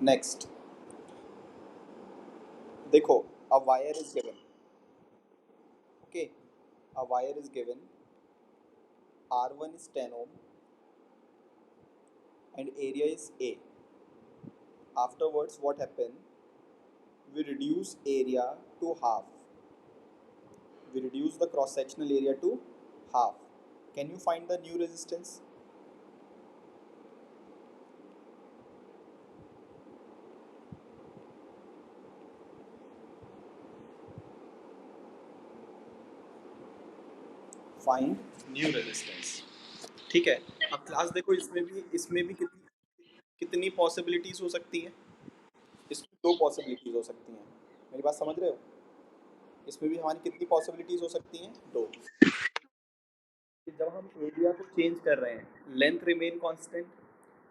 Next देखो, a wire is given. Okay, a wire is given. R1 is 10 ohm and area is A. Afterwards, what happened? We reduce area to half. We reduce the cross sectional area to half. Can you find the new resistance? Find new resistance. ठीक है. अब class देखो, इसमें भी कितनी possibilities हो सकती है. इसमें दो पॉसिबिलिटीज हो सकती हैं. मेरी बात समझ रहे हो? इसमें भी हमारी कितनी पॉसिबिलिटीज हो सकती हैं? दो. कि जब हम एरिया को चेंज कर रहे हैं, लेंथ रिमेन कांस्टेंट.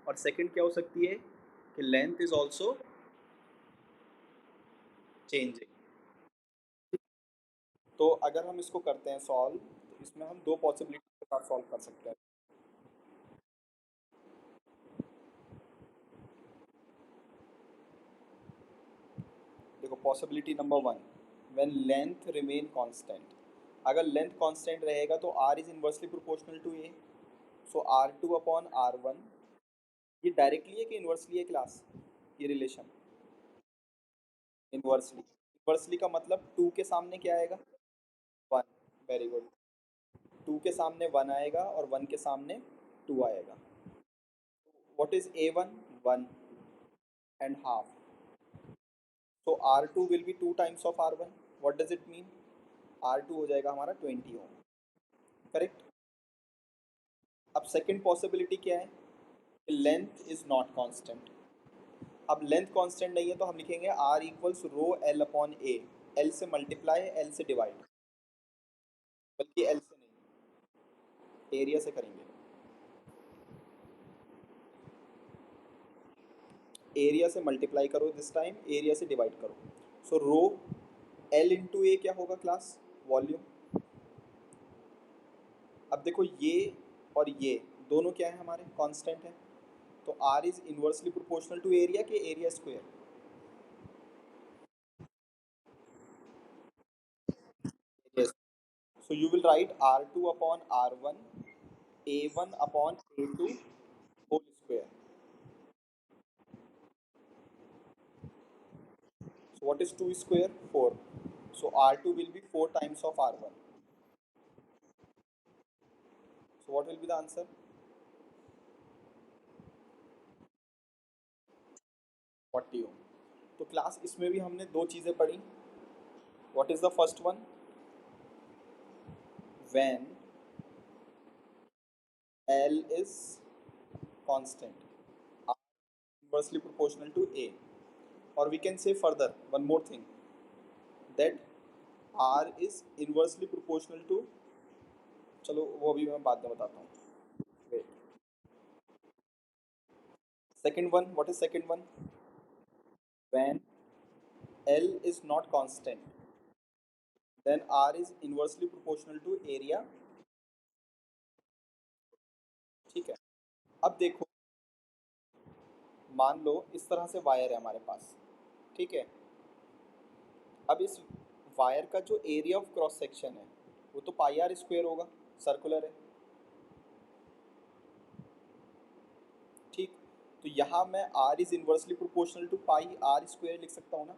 और सेकंड क्या हो सकती है कि लेंथ इज आल्सो चेंजिंग. तो अगर हम इसको करते हैं सॉल्व, तो इसमें हम दो पॉसिबिलिटी के साथ सॉल्व कर सकते हैं. देखो, possibility number one, when length remain constant. अगर लेंथ कांस्टेंट रहेगा तो R is inversely proportional to A. So R two upon R one. ये डायरेक्टली है कि इनवर्सली है क्लास, ये रिलेशन? इनवर्सली. इनवर्सली का मतलब टू के सामने क्या आएगा? वन. Very good. टू के सामने वन आएगा और वन के सामने टू आएगा. What is a one? One and half. So R2 will be 2 times of R1. What does it mean? R2 हो जाएगा हमारा 20 ओम. करेक्ट. अब सेकंड पॉसिबिलिटी क्या है? Length is not constant. अब लेंथ कांस्टेंट नहीं है तो हम लिखेंगे R equals rho L upon A. L से मल्टीप्लाई, एल से डिवाइड. बल्कि एल से नहीं, एरिया से करेंगे. एरिया से मल्टीप्लाई करो दिस टाइम, एरिया से डिवाइड करो. सो रो एल इंटू ए क्या होगा क्लास? वॉल्यूम. अब देखो, ये और ये दोनों क्या है हमारे? कांस्टेंट है. तो R is inversely proportional to area के area square. Yes. So you will write R2 upon R1, A1 upon A2 whole square. So what is 2 square? 4. So R2 will be 4 times of R1. So what will be the answer? 40 ohm. तो class इसमें भी हमने दो चीज़ें पढ़ी. What is the first one? When L is constant, R is inversely proportional to A. Or we can say further one more thing, that R is inversely proportional to, चलो वो भी मैं बाद में बताता हूँ. Wait. Second one, what is second one? When L is not constant, then R is inversely proportional to area. ठीक है. अब देखो, मान लो इस तरह से वायर है हमारे पास. ठीक है. अब इस वायर का जो एरिया ऑफ क्रॉस सेक्शन है वो तो पाई आर स्क्वायर होगा, सर्कुलर है. ठीक. तो यहाँ मैं R is inversely proportional to pi R square लिख सकता हूँ ना.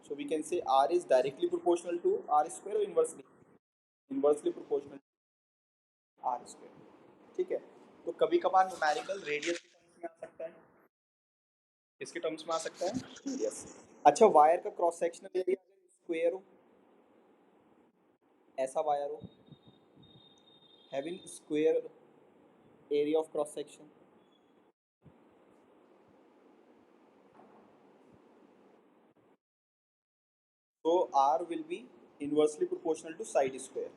So we can say R is directly proportional to R square और inversely proportional to R square. ठीक है. तो कभी कभार न्यूमेरिकल रेडियस के टर्म्स में आ सकता है. किसके टर्म्स में आ सकता है? रेडियस. अच्छा, वायर का क्रॉस सेक्शनल एरिया स्क्वायर हो, ऐसा वायर हो, having square area of cross section, तो R will be inversely proportional to side square.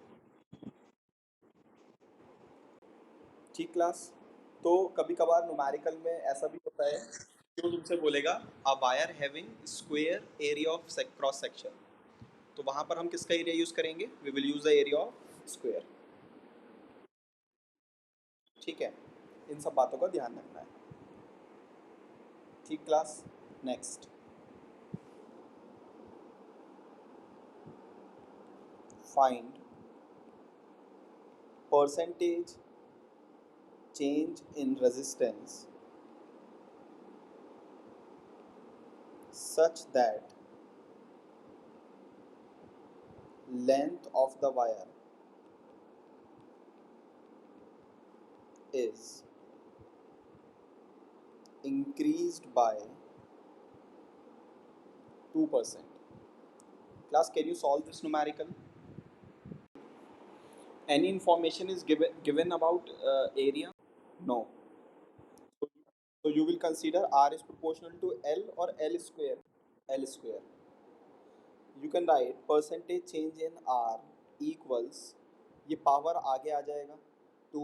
ठीक क्लास. तो कभी कभार न्यूमेरिकल में ऐसा भी होता है कि वो तुमसे बोलेगा a wire having square area of cross section. तो वहां पर हम किसका एरिया यूज करेंगे? We will use the area of square. ठीक है. इन सब बातों का ध्यान रखना है. ठीक class. Next, find percentage change in resistance such that length of the wire is increased by 2%. Class, can you solve this numerical? Any information is given about area? No. So you will consider R is proportional to L or L square? L square. You can write percentage change in R equals, ये power आगे आ जाएगा, two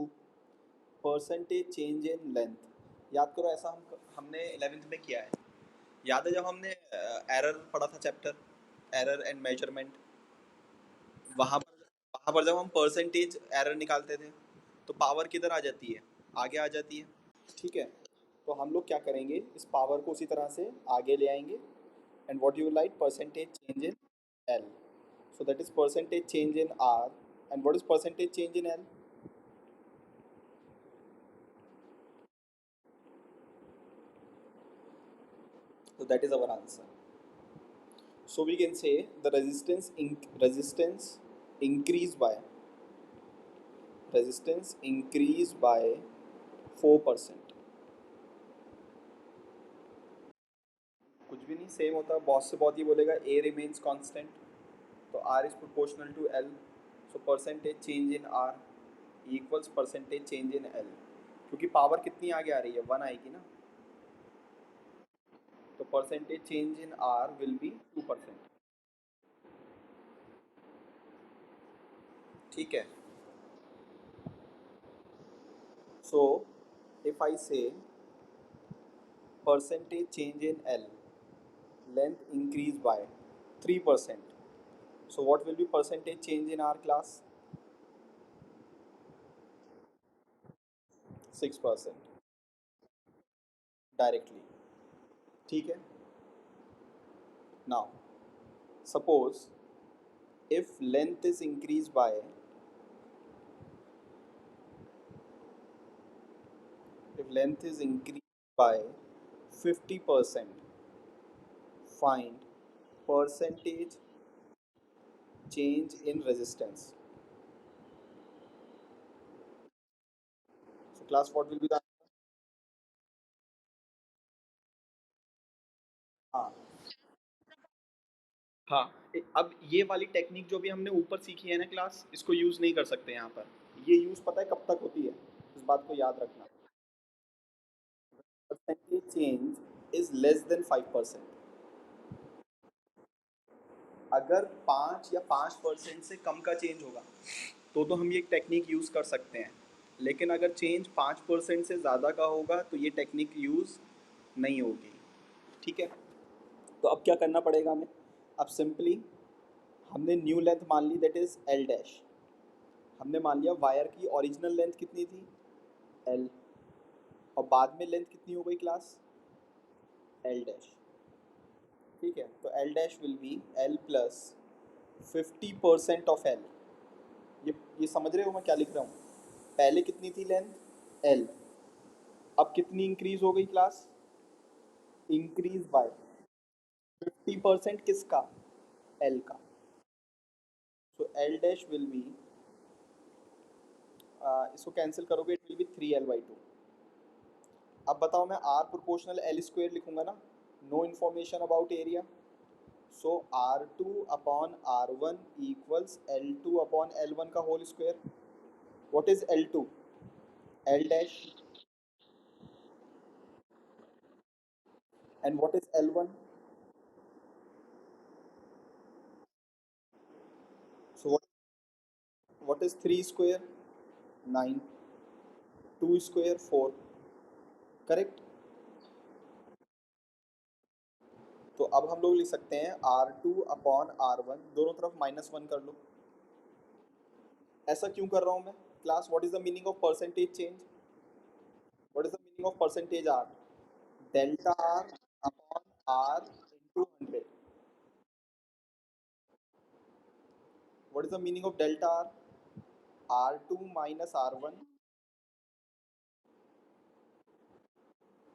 percentage change in length. याद करो, ऐसा हमने 11th में किया है। याद है जब हमने एरर पढ़ा था चैप्टर, एरर एंड मेजरमेंट, वहाँ पर जब हम परसेंटेज एरर निकालते थे तो पावर किधर आ जाती है, आगे आ जाती है। ठीक है, तो हम लोग क्या करेंगे, इस पावर को उसी तरह से आगे ले आएंगे। And what you like, percentage change in L, so that is percentage change in R. And what is percentage change in L? So that is our answer. So we can say the resistance increased by, resistance increased by 4%. कुछ भी नहीं, same होता, बहुत से बहुत ही बोलेगा A remains constant, तो R is proportional to L, so percentage change in R equals percentage change in L, क्योंकि पावर कितनी आगे आ रही है, 1 आएगी ना, तो percentage change in R will be 2%. ठीक है, so if I say percentage change in L, length increased by 3%, so what will be percentage change in our class? 6% directly. ठीक है, now suppose if length is increased by, if length is increased by 50%, find percentage change in resistance. So class, what will be the, हाँ हाँ, अब ये वाली technique जो भी हमने ऊपर सीखी है ना क्लास, इसको यूज़ नहीं कर सकते यहाँ पर। ये यूज़ पता है कब तक होती है, इस बात को याद रखना। Percentage change is less than 5%। अगर 5 या 5% से कम का चेंज होगा तो हम ये टेक्निक यूज़ कर सकते हैं, लेकिन अगर चेंज 5% से ज़्यादा का होगा तो ये टेक्निक यूज़ नहीं होगी। ठीक है, तो अब क्या करना पड़ेगा हमें, अब सिंपली हमने न्यू लेंथ मान ली, दैट इज़ एल डैश। हमने मान लिया वायर की ओरिजिनल लेंथ कितनी थी, एल, और बाद में लेंथ कितनी हो गई क्लास, एल डैश। ठीक है, तो L dash will be L plus 50% of L. ये समझ रहे हो मैं क्या लिख रहा हूँ, पहले कितनी थी लेंथ, एल, अब कितनी इंक्रीज हो गई क्लास, इंक्रीज बाय 50%, किसका, एल का। So L dash will be, इसको कैंसिल करोगे इट विल बी 3L/2। अब बताओ, मैं आर प्रोपोर्शनल एल स्क्वायर लिखूंगा ना, no information about area, so R2/R1 equals L2/L1 का whole square. What is L2, L dash, and what is L1, so what is 3 square, 9, 2 square 4, correct. तो अब हम लोग लिख सकते हैं R2/R1, दोनों तरफ -1 कर लो। ऐसा क्यों कर रहा हूँ मैं class, what is the meaning of percentage change, what is the meaning of percentage R, delta R upon R into 100. What is the meaning of delta R? R2 minus R1.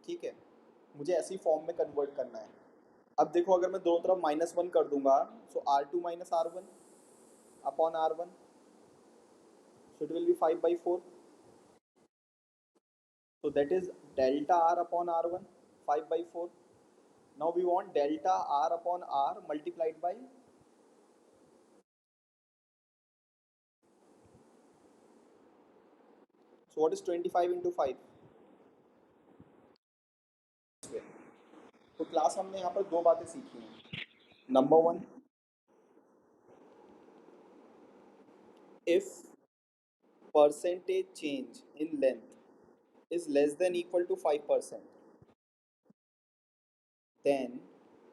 ठीक है, मुझे ऐसी फॉर्म में convert करना है. अब देखो, अगर मैं दोनों तरफ -1 कर दूंगा, सो R2 minus R1 upon R1, so it will be 5/4. So that is delta R upon R1, 5/4. Now we want delta R upon R multiplied by, so what is 25 into 5? तो क्लास हमने यहाँ पर दो बातें सीखी हैं. Number one, if percentage change in length is less than equal to 5%, then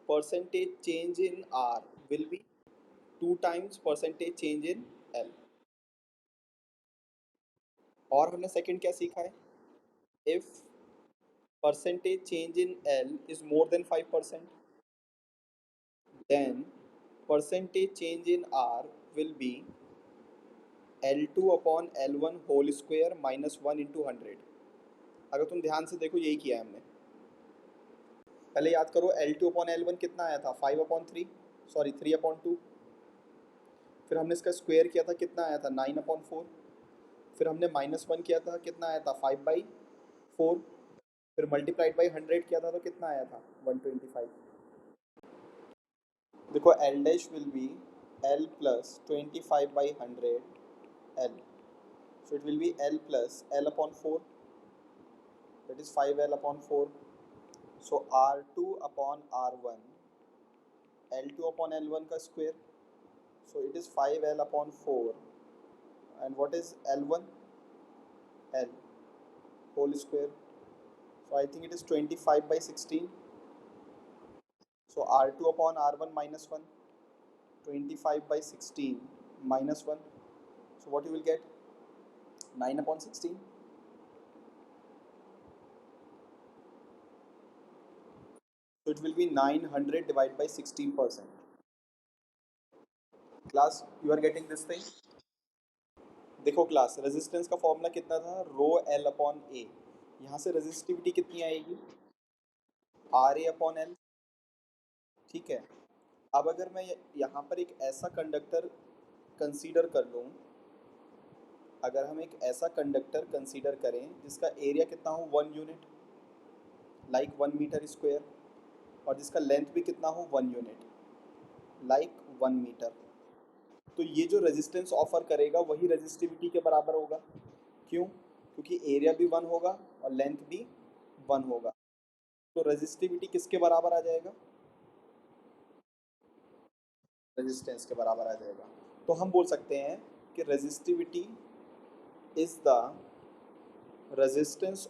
percentage change in R will be 2 times percentage change in L. और हमने सेकंड क्या सीखा है? if percentage change in L is more than 5%, then percentage change in R will be L2 upon L1 whole square minus 1 into 100. अगर तुम ध्यान से देखो, यही किया है हमने. पहले याद करो, L2 upon L1 कितना आया था? 5/3, सॉरी 3/2. फिर हमने इसका स्क्वायर किया था, कितना आया था? 9/4. फिर हमने -1 किया था, कितना आया था? 5/4. फिर मल्टीप्लाइड बाई 100 किया था, तो कितना आया था? 125. देखो, L dash will be L plus 25/100 L. So it will be L plus L upon 4, that is 5L upon 4. So R2 upon R1, L2 upon L1 का square. So it is 5L upon 4. And what is L1? L whole square. So I think it is 25/16. So R2 upon R1 minus 1. 25/16 minus 1. So what you will get? 9/16. So it will be 900 divided by 16%. Class, you are getting this thing? देखो class, resistance का formula कितना था? Rho L upon A. यहाँ से resistivity कितनी आएगी? R A upon L. ठीक है. अब अगर मैं यहाँ पर एक ऐसा कंडक्टर कंसीडर कर लूँ, अगर हम एक ऐसा कंडक्टर कंसीडर करें जिसका एरिया कितना हो? 1 यूनिट, लाइक 1 मीटर स्क्वायर, और जिसका लेंथ भी कितना हो? 1 यूनिट, लाइक 1 मीटर. तो ये जो रेजिस्टेंस ऑफर करेगा वही रेजिस्टिविटी के बराबर होगा. क्यों? क्योंकि एरिया भी 1 होगा और लेंथ भी 1 होगा. तो रेजिस्टिविटी किसके बराबर आ जाएगा? रेजिस्टेंस के बराबर आ जाएगा. तो हम बोल सकते हैं कि resistivity is the resistance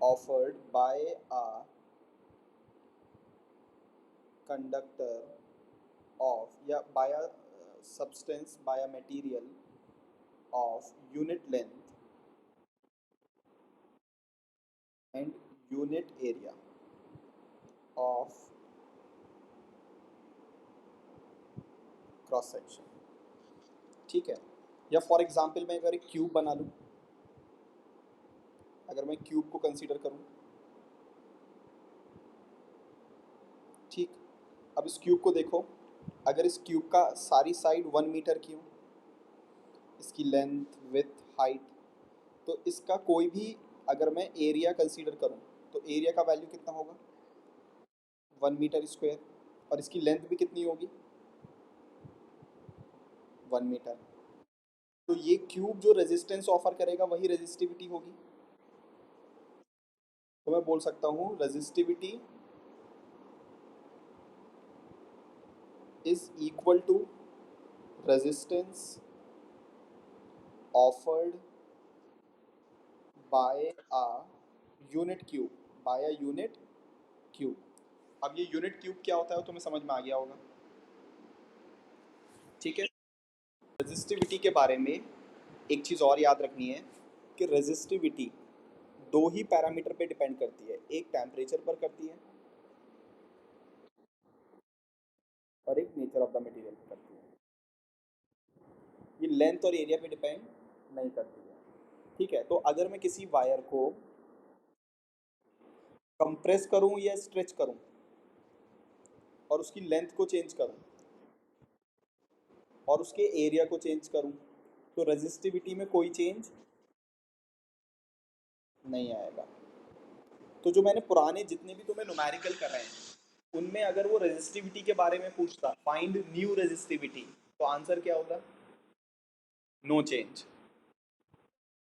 offered by a conductor of, या by a substance, by a material of unit length and unit area of cross section. ठीक है. या फॉर एग्जांपल मैं अगर एक क्यूब बना लूँ, अगर मैं क्यूब को कंसीडर करूँ, ठीक. अब इस क्यूब को देखो, अगर इस क्यूब का सारी साइड 1 मीटर की हो, इसकी लेंथ, विड्थ, हाइट, तो इसका कोई भी अगर मैं एरिया कंसीडर करूँ, तो एरिया का वैल्यू कितना होगा? 1 मीटर स्क्वायर. और इसकी लेंथ भी कितनी होगी? 1 मीटर. तो ये क्यूब जो रेजिस्टेंस ऑफर करेगा वही रेजिस्टिविटी होगी. तो मैं बोल सकता हूँ resistivity is equal to resistance offered by a unit cube, by a unit cube. अब ये यूनिट क्यूब क्या होता है वो तुम्हें समझ में आ गया होगा. ठीक है. रेजिस्टिविटी के बारे में एक चीज़ और याद रखनी है कि रेजिस्टिविटी दो ही पैरामीटर पे डिपेंड करती है, एक टेम्परेचर पर करती है और एक नेचर ऑफ द मटेरियल पर करती है। ये लेंथ और एरिया पे डिपेंड नहीं करती है। ठीक है, तो अगर मैं किसी वायर को कंप्रेस करूं या स्ट्रेच करूं और उसकी लेंथ को चेंज करूं और उसके एरिया को चेंज करूं, तो रेजिस्टिविटी में कोई चेंज नहीं आएगा। तो जो मैंने पुराने जितने भी तुम्हें न्यूमेरिकल कर रहे हैं उनमें अगर वो रेजिस्टिविटी के बारे में पूछता, फाइंड न्यू रेजिस्टिविटी, तो आंसर क्या होगा? No change.